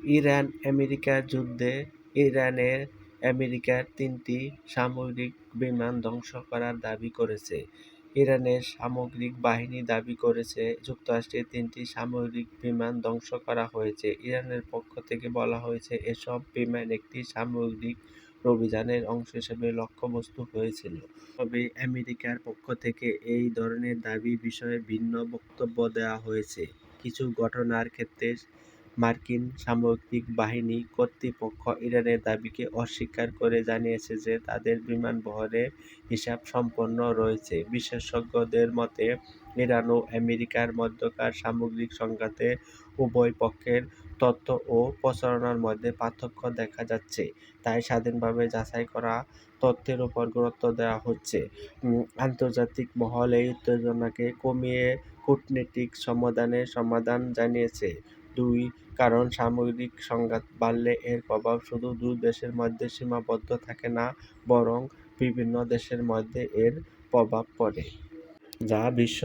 Iran-America যুদ্ধে ইরানের আমেরিকার ৩টি সামরিক বিমান ধ্বংস করার দাবি করেছে। ইরানের সামরিক বাহিনী দাবি করেছে, যুক্তরাষ্ট্রের ৩টি সামরিক বিমান ধ্বংস করা হয়েছে। ইরানের পক্ষ থেকে বলা হয়েছে, এসব বিমান একটি সামরিক অভিযানের অংশ হিসেবে লক্ষ্যবস্তু হয়েছিল। তবে আমেরিকার পক্ষ থেকে এই ধরনের দাবি বিষয়ে ভিন্ন বক্তব্য দেওয়া হয়েছে। কিছু ঘটনার ক্ষেত্রে মার্কিন সামরিক বাহিনী কর্তৃপক্ষ ইরানের দাবিকে অস্বীকার করে জানিয়েছে যে তাদের বিমান বহরের হিসাব সম্পন্ন রয়েছে। বিশেষজ্ঞদের মতে, ইরান ও আমেরিকার মধ্যকার সামরিক সংঘাতে উভয় পক্ষের তথ্য ও প্রচারণার মধ্যে পার্থক্য দেখা যাচ্ছে। তাই স্বাধীনভাবে যাচাই করা তথ্যের উপর গুরুত্ব দেওয়া হচ্ছে। আন্তর্জাতিক মহল এই উত্তেজনাকে কমিয়ে কূটনৈতিক সমাধান জানিয়েছে। ২. কারণ সামরিক সংঘাত বাড়লে এর প্রভাব শুধু দুই দেশের মধ্যে সীমাবদ্ধ থাকে না, বরং বিভিন্ন দেশের মধ্যে এর প্রভাব পড়ে, যা বিশ্ব